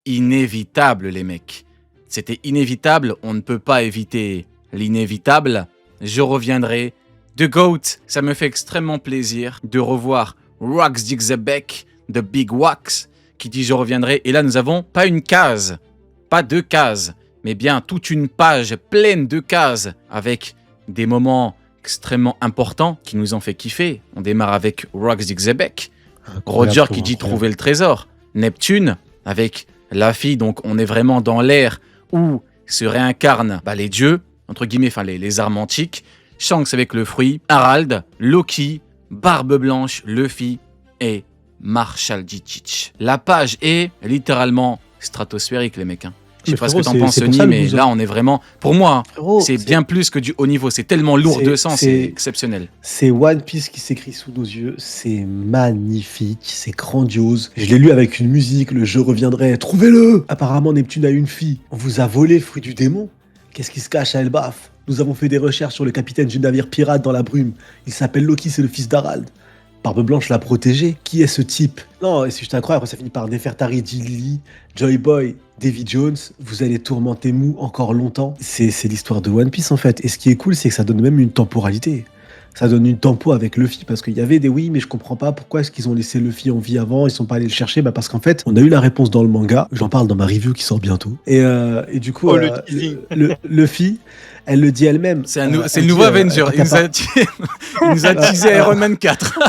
inévitable, les mecs. C'était inévitable, on ne peut pas éviter l'inévitable. Je reviendrai. The GOAT, ça me fait extrêmement plaisir de revoir Rox Dixebeck de Big Wax qui dit je reviendrai. Et là, nous avons pas une case, pas 2 cases, mais bien toute une page pleine de cases avec des moments extrêmement importants qui nous ont fait kiffer. On démarre avec Rox Dixebeck, Roger qui dit trouver le trésor, Neptune avec la fille, donc on est vraiment dans l'ère où se réincarnent les dieux, entre guillemets, enfin les armes antiques, Shanks avec le fruit, Harald, Loki, Barbe Blanche, Luffy et Marshall D. La page est littéralement stratosphérique, les mecs. Je sais pas ce que t'en penses, Sony, mais là, on est vraiment... Pour moi, frérot, c'est bien plus que du haut niveau. C'est tellement lourd de sens, c'est exceptionnel. C'est One Piece qui s'écrit sous nos yeux. C'est magnifique, c'est grandiose. Je l'ai lu avec une musique, le jeu reviendrait. Trouvez-le! Apparemment, Neptune a une fille. On vous a volé le fruit du démon. Qu'est-ce qui se cache à Elbaf? Nous avons fait des recherches sur le capitaine du navire pirate dans la brume. Il s'appelle Loki, c'est le fils d'Harald. Barbe Blanche l'a protégé. Qui est ce type? Non, c'est juste incroyable. Après, ça finit par Nefertari, Lily, Joy Boy, Davy Jones. Vous allez tourmenter Mou encore longtemps. C'est l'histoire de One Piece en fait. Et ce qui est cool, c'est que ça donne même une temporalité. Ça donne une tempo avec Luffy parce qu'il y avait des oui, mais je comprends pas pourquoi est-ce qu'ils ont laissé Luffy en vie avant, ils sont pas allés le chercher. Parce qu'en fait, on a eu la réponse dans le manga. J'en parle dans ma review qui sort bientôt. Et du coup, Luffy, elle le dit elle-même. C'est le nouveau Avenger. Il nous a teasé Iron Man 4.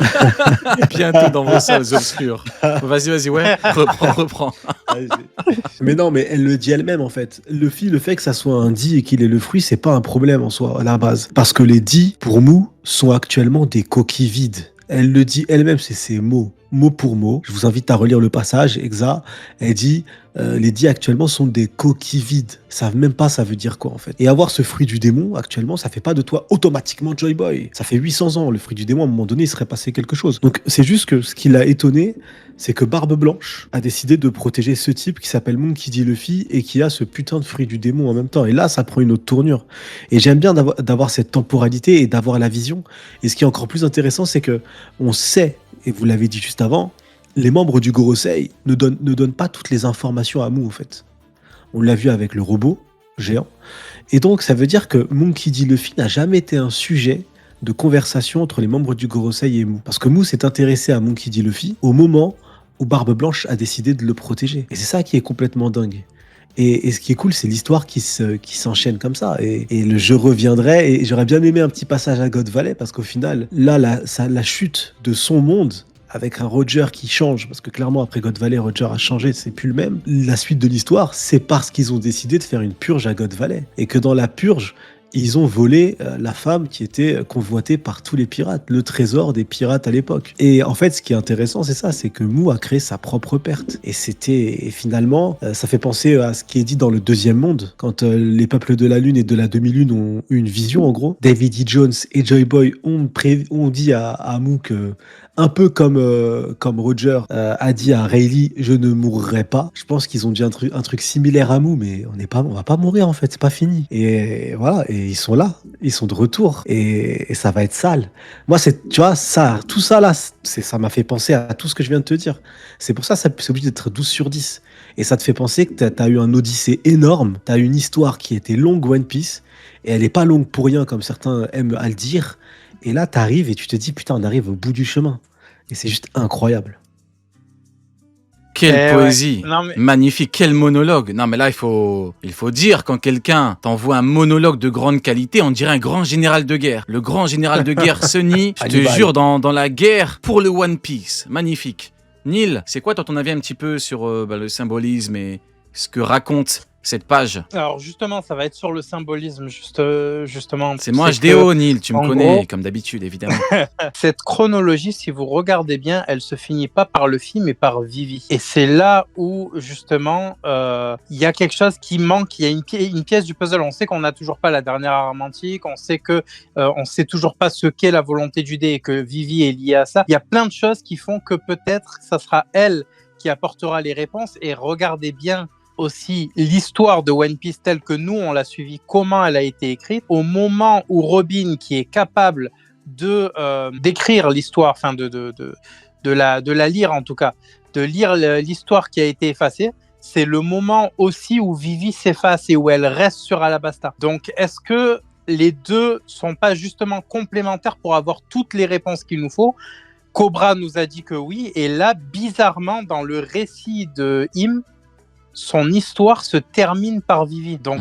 Bientôt dans vos salles obscures. Vas-y, ouais. Reprends. Mais non, mais elle le dit elle-même en fait. Luffy, le fait que ça soit un D et qu'il ait le fruit, c'est pas un problème en soi à la base. Parce que les D, pour Mou, sont actuellement des coquilles vides. Elle le dit elle-même, c'est ses mots, mot pour mot. Je vous invite à relire le passage, Exa. Elle dit, les dits actuellement sont des coquilles vides. Ils savent même pas ça veut dire quoi en fait. Et avoir ce fruit du démon actuellement, ça fait pas de toi automatiquement Joy Boy. Ça fait 800 ans, le fruit du démon, à un moment donné, il serait passé quelque chose. Donc c'est juste que ce qui l'a étonné, c'est que Barbe Blanche a décidé de protéger ce type qui s'appelle Monkey D. Luffy et qui a ce putain de fruit du démon en même temps. Et là, ça prend une autre tournure. Et j'aime bien d'avoir cette temporalité et d'avoir la vision. Et ce qui est encore plus intéressant, c'est que on sait, et vous l'avez dit juste avant, les membres du Gorosei ne donnent pas toutes les informations à Mou, en fait. On l'a vu avec le robot géant. Et donc, ça veut dire que Monkey D. Luffy n'a jamais été un sujet de conversation entre les membres du Gorosei et Mou. Parce que Mou s'est intéressé à Monkey D. Luffy au moment où Barbe Blanche a décidé de le protéger. Et c'est ça qui est complètement dingue. Et ce qui est cool, c'est l'histoire qui s'enchaîne comme ça. Et le jeu reviendrait, et j'aurais bien aimé un petit passage à God Valley, parce qu'au final, là, la chute de son monde, avec un Roger qui change, parce que clairement, après God Valley, Roger a changé, c'est plus le même. La suite de l'histoire, c'est parce qu'ils ont décidé de faire une purge à God Valley. Et que dans la purge, ils ont volé la femme qui était convoitée par tous les pirates, le trésor des pirates à l'époque. Et en fait, ce qui est intéressant, c'est ça, c'est que Mou a créé sa propre perte. Et finalement, ça fait penser à ce qui est dit dans le Deuxième Monde, quand les peuples de la Lune et de la Demi-Lune ont eu une vision, en gros. David D. Jones et Joy Boy ont dit à Mou que, un peu comme Roger a dit à Rayleigh, je ne mourrai pas. Je pense qu'ils ont dit un truc similaire à Mou, mais on va pas mourir en fait, c'est pas fini. Et voilà, et ils sont là, ils sont de retour, et ça va être sale. Moi, tu vois, tout ça là, ça m'a fait penser à tout ce que je viens de te dire. C'est pour ça c'est obligé d'être 12 sur 10. Et ça te fait penser que t'as eu un odyssée énorme, t'as une histoire qui était longue, One Piece, et elle est pas longue pour rien, comme certains aiment à le dire. Et là, t'arrives et tu te dis, putain, on arrive au bout du chemin. Et c'est juste incroyable. Quelle poésie, ouais. Magnifique, quel monologue. Non mais là il faut dire, quand quelqu'un t'envoie un monologue de grande qualité, on dirait un grand général de guerre. Le grand général de guerre Sunny, je te jure, dans la guerre pour le One Piece. Magnifique. Neil, c'est quoi ton avis un petit peu sur le symbolisme et ce que raconte cette page? Alors justement, ça va être sur le symbolisme, justement. C'est moi HDO, Neil, tu me connais, gros, comme d'habitude, évidemment. Cette chronologie, si vous regardez bien, elle se finit pas par Luffy, mais par Vivi. Et c'est là où, justement, il y a quelque chose qui manque, il y a une pièce du puzzle. On sait qu'on n'a toujours pas la dernière arme antique, on sait que on sait toujours pas ce qu'est la volonté du dé et que Vivi est liée à ça. Il y a plein de choses qui font que peut-être ça sera elle qui apportera les réponses. Et regardez bien aussi l'histoire de One Piece telle que nous on l'a suivie, comment elle a été écrite, au moment où Robin, qui est capable de d'écrire l'histoire, enfin de la lire en tout cas, de lire l'histoire qui a été effacée, c'est le moment aussi où Vivi s'efface et où elle reste sur Alabasta. Donc, est-ce que les deux sont pas justement complémentaires pour avoir toutes les réponses qu'il nous faut? Cobra nous a dit que oui, et là, bizarrement, dans le récit de Im, son histoire se termine par Vivi. Donc,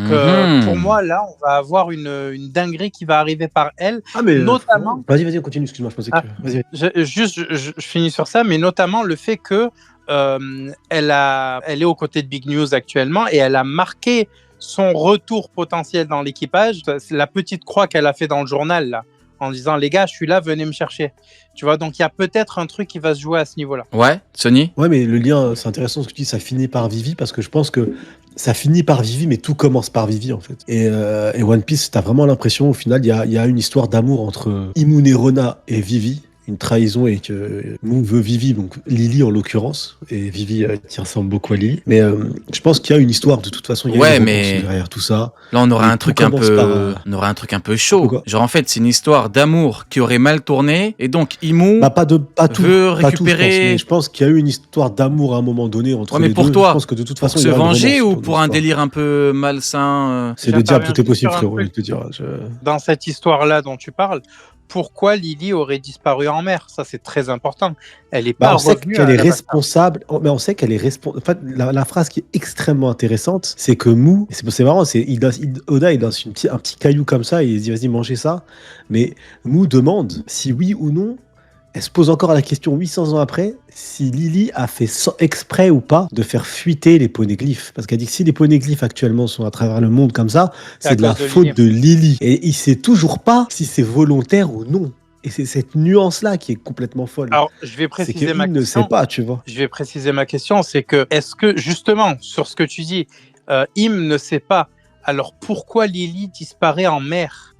pour moi, là, on va avoir une dinguerie qui va arriver par elle. Ah, mais notamment. Vas-y, continue, excuse-moi, je pensais que. Vas-y. Je finis sur ça, mais notamment le fait que elle est aux côtés de Big News actuellement et elle a marqué son retour potentiel dans l'équipage. C'est la petite croix qu'elle a fait dans le journal, là, en disant les gars, je suis là, venez me chercher. Tu vois, donc il y a peut-être un truc qui va se jouer à ce niveau-là. Ouais, Sony? Ouais, mais le lien, c'est intéressant ce que tu dis, ça finit par Vivi, parce que je pense que ça finit par Vivi, mais tout commence par Vivi, en fait. Et One Piece, t'as vraiment l'impression, au final, il y a une histoire d'amour entre Imunerona et Vivi, une trahison, et que Mu veut Vivi, donc Lily en l'occurrence, et Vivi qui ressemble beaucoup à Lily. Mais je pense qu'il y a une histoire, de toute façon, il y a Ouais, une mais romance derrière tout ça. là, on aura Et un tout truc un commence peu, par, on aura un truc un peu chaud. Pourquoi Genre, en fait, c'est une histoire d'amour qui aurait mal tourné, et donc Imu Bah, pas tout, veut pas tout, je pense, récupérer. mais je pense qu'il y a eu une histoire d'amour à un moment donné entre Ouais, mais les pour deux. toi, Je pense que de toute pour façon, se il y aura une venger romance ou dans pour un l'histoire. délire un peu malsain C'est le diable, J'interviens tout est juste possible, sur un frérot, je truc. te dire. Dans cette histoire-là dont tu parles, pourquoi Lily aurait disparu en mer? Ça, c'est très important. Elle n'est Bah, pas on sait revenue qu'elle à est Alabasta. responsable, mais on sait qu'elle est responsable. En fait, la phrase qui est extrêmement intéressante, c'est que Mu, c'est marrant, Oda, il lance un petit caillou comme ça, et il dit vas-y, mangez ça. Mais Mu demande si oui ou non. Elle se pose encore la question 800 ans après si Lily a fait exprès ou pas de faire fuiter les poneglyphes. Parce qu'elle dit que si les poneglyphes actuellement sont à travers le monde comme ça, C'est à c'est de la cause de faute Lily. de Lily. Et il sait toujours pas si c'est volontaire ou non. Et c'est cette nuance-là qui est complètement folle. Alors, je vais C'est préciser ma qu'il ne sait question. pas, tu vois. Je vais préciser ma question, c'est que, est-ce que, justement, sur ce que tu dis, Im ne sait pas, alors pourquoi Lily disparaît en mer?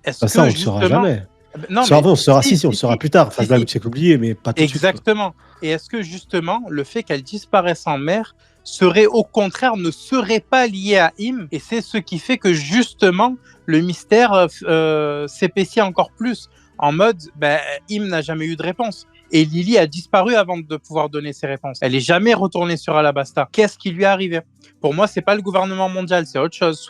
Est-ce Bah, ça, que, on le saura justement... jamais. Non, Ça, mais on le saura, si, on le saura plus tard. Enfin, si, je vais si. check oublié, mais pas tout de suite. Quoi. Exactement. Et est-ce que, justement, le fait qu'elle disparaisse en mer serait, au contraire, ne serait pas lié à Im, et c'est ce qui fait que, justement, le mystère s'épaissit encore plus, en mode, ben, Im n'a jamais eu de réponse. Et Lily a disparu avant de pouvoir donner ses réponses. Elle n'est jamais retournée sur Alabasta. Qu'est-ce qui lui est arrivé? Pour moi, c'est pas le gouvernement mondial, c'est autre chose.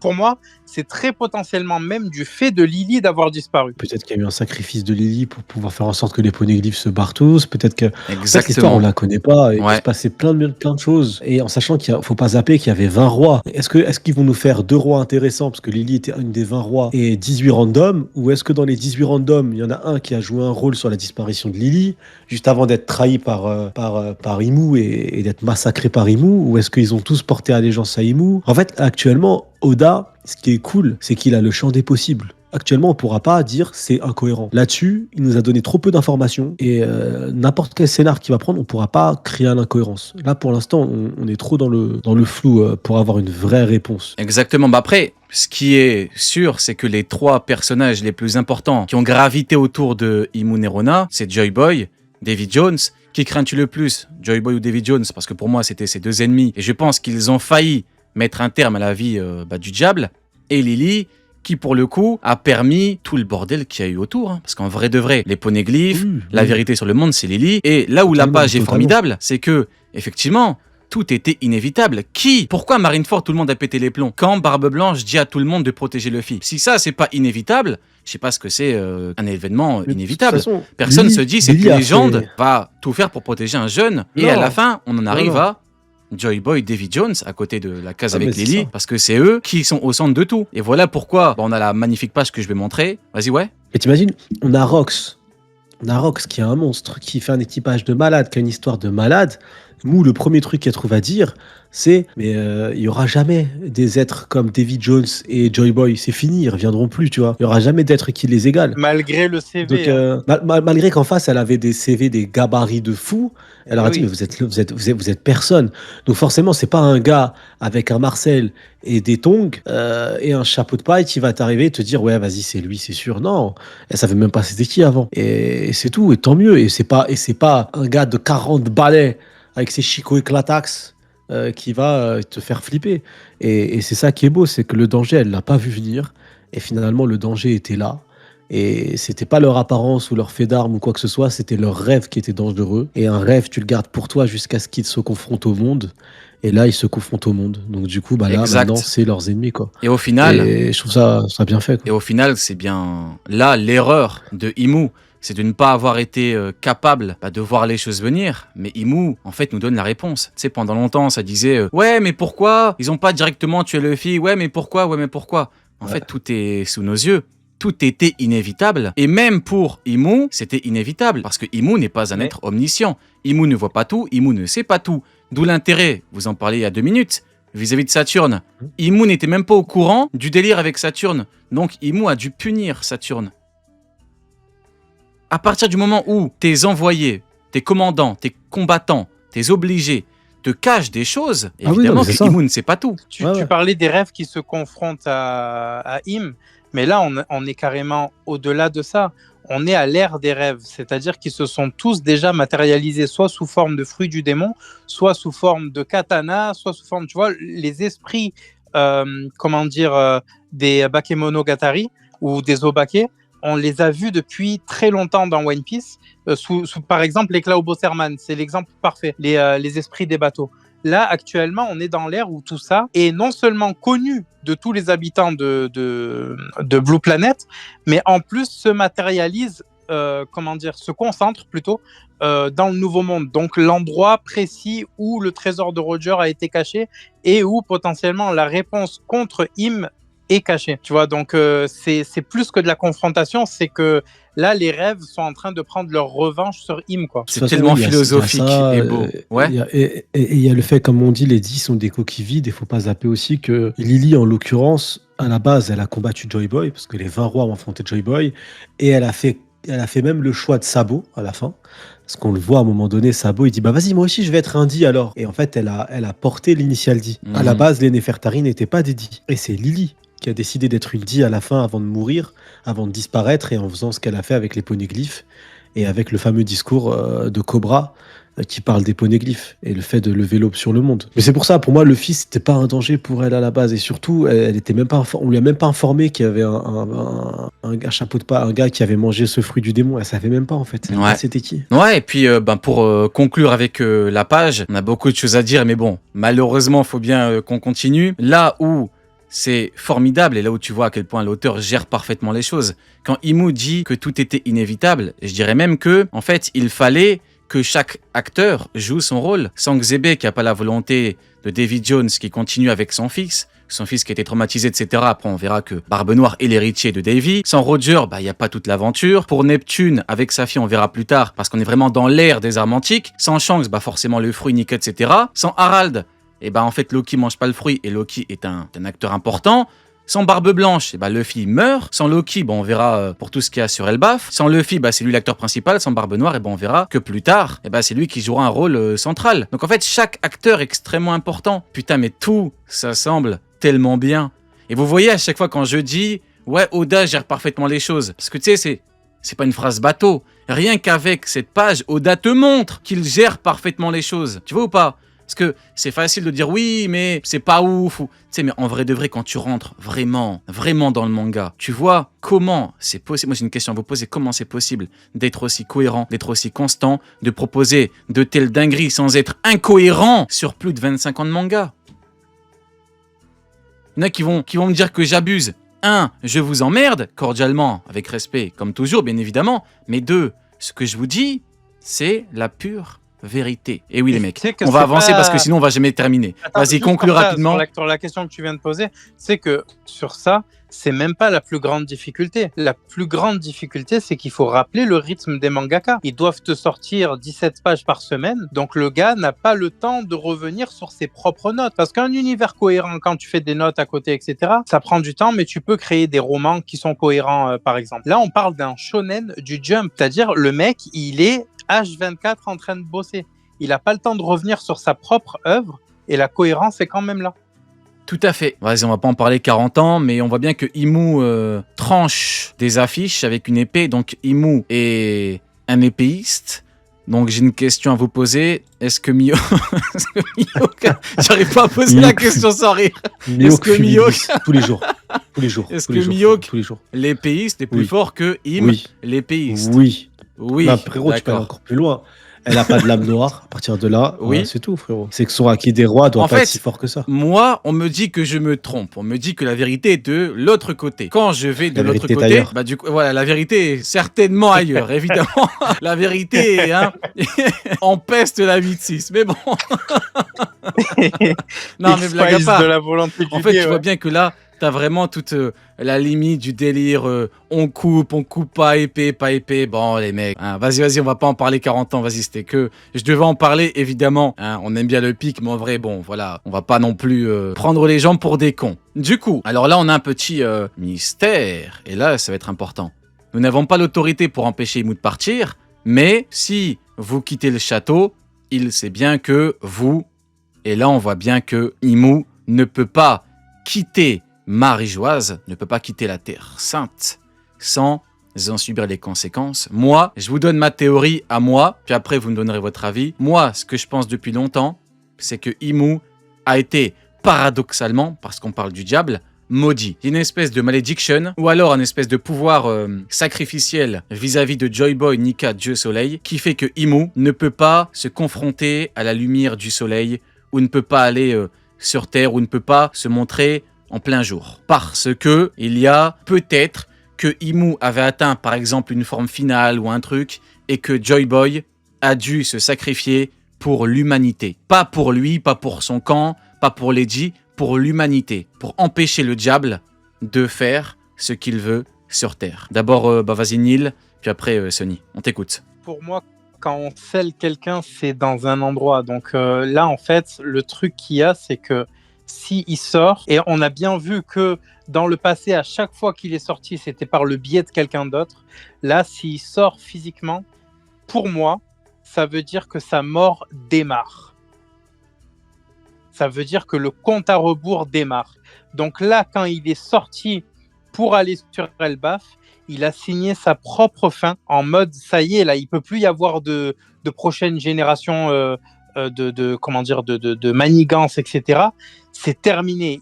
Pour moi, c'est très potentiellement même du fait de Lily d'avoir disparu. Peut-être qu'il y a eu un sacrifice de Lily pour pouvoir faire en sorte que les poneglyphes se barrent tous. Peut-être que. En fait, l'histoire, Exactement. on la connaît pas. Il peut Ouais. se passer plein de choses. Et en sachant qu'il ne faut pas zapper qu'il y avait 20 rois. Est-ce qu'ils vont nous faire 2 rois intéressants parce que Lily était une des 20 rois et 18 randoms? Ou est-ce que dans les 18 randoms, il y en a un qui a joué un rôle sur la disparition de Lily juste avant d'être trahi par Imu et d'être massacré par Imu? Ou est-ce qu'ils ont tous porté allégeance à Imu? En fait, actuellement, Oda, ce qui est cool, c'est qu'il a le champ des possibles. Actuellement, on ne pourra pas dire c'est incohérent. Là-dessus, il nous a donné trop peu d'informations et n'importe quel scénar qu'il va prendre, on ne pourra pas créer l'incohérence. Là, pour l'instant, on est trop dans le flou pour avoir une vraie réponse. Exactement. Bah après, ce qui est sûr, c'est que les 3 personnages les plus importants qui ont gravité autour de Imunerona, c'est Joy Boy, Davy Jones. Qui crains-tu le plus, Joy Boy ou Davy Jones? Parce que pour moi, c'était ces 2 ennemis. Et je pense qu'ils ont failli mettre un terme à la vie du diable. Et Lily, qui pour le coup a permis tout le bordel qu'il y a eu autour. Hein. Parce qu'en vrai de vrai, les poneglyphes, la vérité sur le monde, c'est Lily. Et là où la page est formidable, c'est que, effectivement, tout était inévitable. Pourquoi Marineford, tout le monde a pété les plombs? Quand Barbe Blanche dit à tout le monde de protéger Luffy? Si ça, c'est pas inévitable, je sais pas ce que c'est un événement inévitable. Personne se dit, cette légende va tout faire pour protéger un jeune. Et à la fin, on en arrive à Joy Boy, Davy Jones, à côté de la case avec Lily, parce que c'est eux qui sont au centre de tout. Et voilà pourquoi on a la magnifique page que je vais montrer. Vas-y, ouais. Et t'imagines, on a Rox. On a Rox qui est un monstre, qui fait un équipage de malades, qui a une histoire de malade. Mou, le premier truc qu'elle trouve à dire, c'est mais il y aura jamais des êtres comme Davy Jones et Joy Boy, c'est fini, ils reviendront plus, tu vois. Il y aura jamais d'êtres qui les égalent. Malgré le CV. Donc, malgré qu'en face, elle avait des CV, des gabarits de fou, elle leur a dit mais vous êtes personne. Donc forcément, c'est pas un gars avec un Marcel et des tongs et un chapeau de paille qui va t'arriver et te dire ouais vas-y c'est lui c'est sûr. Non, elle savait même pas c'était qui avant. Et c'est tout et tant mieux. Et c'est pas un gars de 40 balais avec ses chicots éclatax qui va te faire flipper. Et c'est ça qui est beau, c'est que le danger, elle l'a pas vu venir. Et finalement, le danger était là. Et c'était pas leur apparence ou leur fait d'armes ou quoi que ce soit, c'était leur rêve qui était dangereux. Et un rêve, tu le gardes pour toi jusqu'à ce qu'ils se confrontent au monde. Et là, ils se confrontent au monde. Donc du coup, bah là, maintenant, Exact. c'est leurs ennemis, quoi. Et au final, Et je trouve ça bien fait, quoi. c'est bien là l'erreur de Imu. C'est de ne pas avoir été capable de voir les choses venir. Mais Imu, en fait, nous donne la réponse. Tu sais, pendant longtemps, ça disait ouais, mais pourquoi ils ont pas directement tué Luffy? Ouais, mais pourquoi? Ouais, mais pourquoi? En fait, tout est sous nos yeux. Tout était inévitable. Et même pour Imu, c'était inévitable. Parce que Imu n'est pas un être omniscient. Imu ne voit pas tout. Imu ne sait pas tout. D'où l'intérêt, vous en parliez il y a 2 minutes, vis-à-vis de Saturne. Imu n'était même pas au courant du délire avec Saturne. Donc Imu a dû punir Saturne. À partir du moment où tes envoyés, tes commandants, tes combattants, tes obligés te cachent des choses, évidemment que Imu ne sait pas tout. Tu parlais des rêves qui se confrontent à Im, mais là on est carrément au-delà de ça. On est à l'ère des rêves, c'est-à-dire qu'ils se sont tous déjà matérialisés, soit sous forme de fruits du démon, soit sous forme de katana, soit sous forme, tu vois, les esprits, des Bakemonogatari ou des Obake, on les a vus depuis très longtemps dans One Piece, sous par exemple les Klauboserman, c'est l'exemple parfait, les esprits des bateaux. Là, actuellement, on est dans l'ère où tout ça est non seulement connu de tous les habitants de Blue Planet, mais en plus se matérialise, se concentre plutôt dans le Nouveau Monde. Donc, l'endroit précis où le trésor de Roger a été caché et où potentiellement la réponse contre Im est cachée. Tu vois, donc c'est plus que de la confrontation, c'est que là, les rêves sont en train de prendre leur revanche sur Im, quoi. C'est tellement philosophique et beau. Et il y a le fait, comme on dit, les 10 sont des coquilles vides. Il ne faut pas zapper aussi que Lily, en l'occurrence, à la base, elle a combattu Joy Boy, parce que les 20 rois ont affronté Joy Boy, et elle a fait même le choix de Sabo à la fin. Parce qu'on le voit à un moment donné, Sabo, il dit bah vas-y, moi aussi je vais être un D alors. Et en fait, elle a porté l'initial D. À la base, les Nefertari n'étaient pas des D. Et c'est Lily qui a décidé d'être une D à la fin avant de mourir, avant de disparaître, et en faisant ce qu'elle a fait avec les poneglyphes et avec le fameux discours de Cobra qui parle des poneglyphes et le fait de lever l'aube sur le monde. Mais c'est pour ça, pour moi, le fils n'était pas un danger pour elle à la base, et surtout, elle était même pas, on lui a même pas informé qu'il y avait un chapeau de pas, un gars qui avait mangé ce fruit du démon. Elle savait même pas en fait. C'était qui. Ouais, et puis pour conclure avec la page, on a beaucoup de choses à dire, mais bon, malheureusement, il faut bien qu'on continue. Là où c'est formidable, et là où tu vois à quel point l'auteur gère parfaitement les choses. Quand Imu dit que tout était inévitable, je dirais même que, en fait, il fallait que chaque acteur joue son rôle. Sans Xebe, qui n'a pas la volonté de Davy Jones, qui continue avec son fils qui a été traumatisé, etc. Après, on verra que Barbe Noire est l'héritier de Davy. Sans Roger, il n'y a pas toute l'aventure. Pour Neptune, avec sa fille, on verra plus tard, parce qu'on est vraiment dans l'ère des armes antiques. Sans Shanks, forcément le fruit, Nika, etc. Sans Harald, en fait, Loki mange pas le fruit, et Loki est un acteur important. Sans Barbe Blanche, Luffy meurt. Sans Loki, on verra pour tout ce qu'il y a sur Elbaf. Sans Luffy, c'est lui l'acteur principal. Sans Barbe Noire, on verra que plus tard, c'est lui qui jouera un rôle central. Donc en fait, chaque acteur est extrêmement important. Putain, mais tout s'assemble tellement bien. Et vous voyez à chaque fois quand je dis ouais, Oda gère parfaitement les choses, parce que tu sais, c'est pas une phrase bateau. Rien qu'avec cette page, Oda te montre qu'il gère parfaitement les choses. Tu vois ou pas? Parce que c'est facile de dire oui, mais c'est pas ouf. Tu sais, mais en vrai de vrai, quand tu rentres vraiment dans le manga, tu vois comment c'est possible. Moi, j'ai une question à vous poser. Comment c'est possible d'être aussi cohérent, d'être aussi constant, de proposer de telles dingueries sans être incohérent sur plus de 25 ans de manga? Il y en a qui vont me dire que j'abuse. 1, je vous emmerde, cordialement, avec respect, comme toujours, bien évidemment. Mais 2, ce que je vous dis, c'est la pure vérité. Et oui, les mecs, on va avancer parce que sinon on va jamais terminer. Vas-y, conclue rapidement. Sur la question que tu viens de poser, c'est que sur ça, c'est même pas la plus grande difficulté. La plus grande difficulté, c'est qu'il faut rappeler le rythme des mangaka. Ils doivent te sortir 17 pages par semaine, donc le gars n'a pas le temps de revenir sur ses propres notes. Parce qu'un univers cohérent, quand tu fais des notes à côté, etc., ça prend du temps, mais tu peux créer des romans qui sont cohérents, par exemple. Là, on parle d'un shonen du Jump, c'est-à-dire le mec, il est H24 en train de bosser. Il n'a pas le temps de revenir sur sa propre œuvre et la cohérence est quand même là. Tout à fait. Vas-y, on va pas en parler 40 ans, mais on voit bien que Imu tranche des affiches avec une épée. Donc Imu est un épéiste. Donc j'ai une question à vous poser. Est-ce que Mioka... J'arrive pas à poser la question sans rire. Est-ce que Mioka... tous les jours. Tous les jours. Est-ce tous que les jours, Mihawk, tous les jours. l'épéiste, est plus Oui. fort que Im, Oui. l'épéiste? Oui. Oui, Non, frérot, tu peux aller d'accord. encore plus loin. Elle a pas de lame noire. À partir de là, Oui. ouais, c'est tout, frérot. C'est que son acquis des rois doit En pas fait, être si fort que ça. Moi, on me dit que je me trompe. On me dit que la vérité est de l'autre côté. Quand je vais de La l'autre vérité est côté, ailleurs. bah du coup, voilà, la vérité est certainement ailleurs, évidemment. La vérité, hein, empeste la vie de 6. Mais bon, non, mais blague à X-Files part. de la volonté du En fait, dé, tu vois bien que là, t'as vraiment toute la limite du délire. On coupe pas épais, pas épais. Bon, les mecs, hein, vas-y, on va pas en parler 40 ans. Vas-y, c'était que. Je devais en parler, évidemment. Hein, on aime bien le pic, mais en vrai, bon, voilà. On va pas non plus prendre les gens pour des cons. Du coup, alors là, on a un petit mystère. Et là, ça va être important. Nous n'avons pas l'autorité pour empêcher Imou de partir. Mais si vous quittez le château, il sait bien que vous. Et là, on voit bien que Imou ne peut pas quitter Marie-Joise, ne peut pas quitter la Terre Sainte sans en subir les conséquences. Moi, je vous donne ma théorie à moi, puis après vous me donnerez votre avis. Moi, ce que je pense depuis longtemps, c'est que Imou a été paradoxalement, parce qu'on parle du diable, maudit. Une espèce de malédiction, ou alors un espèce de pouvoir sacrificiel vis-à-vis de Joy Boy, Nika, Dieu Soleil, qui fait que Imou ne peut pas se confronter à la lumière du soleil, ou ne peut pas aller sur Terre, ou ne peut pas se montrer en plein jour. Parce que il y a peut-être que Imou avait atteint par exemple une forme finale ou un truc, et que Joy Boy a dû se sacrifier pour l'humanité. Pas pour lui, pas pour son camp, pas pour Lady, pour l'humanité. Pour empêcher le diable de faire ce qu'il veut sur Terre. D'abord, vas-y Neil, puis après Sonny. On t'écoute. Pour moi, quand on scelle quelqu'un, c'est dans un endroit. Donc là, en fait, le truc qu'il y a, c'est que s'il sort, et on a bien vu que dans le passé, à chaque fois qu'il est sorti, c'était par le biais de quelqu'un d'autre. Là, s'il sort physiquement, pour moi, ça veut dire que sa mort démarre. Ça veut dire que le compte à rebours démarre. Donc là, quand il est sorti pour aller sur Elbaf, il a signé sa propre fin en mode ça y est, là, il peut plus y avoir de prochaine génération de manigance, etc. C'est terminé.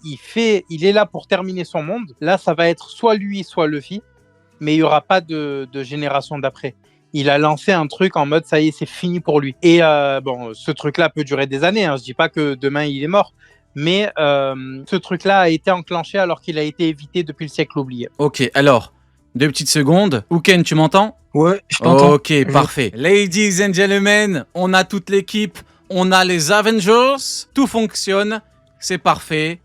Il est là pour terminer son monde. Là, ça va être soit lui, soit Luffy, mais il y aura pas de génération d'après. Il a lancé un truc en mode ça y est, c'est fini pour lui. Et bon, ce truc-là peut durer des années. Hein. Je dis pas que demain il est mort, mais ce truc-là a été enclenché alors qu'il a été évité depuis le siècle oublié. Ok, alors, 2 petites secondes. Ouken, tu m'entends? Ouais, je t'entends. Ok, parfait. Ladies and gentlemen, on a toute l'équipe, on a les Avengers, tout fonctionne, c'est parfait.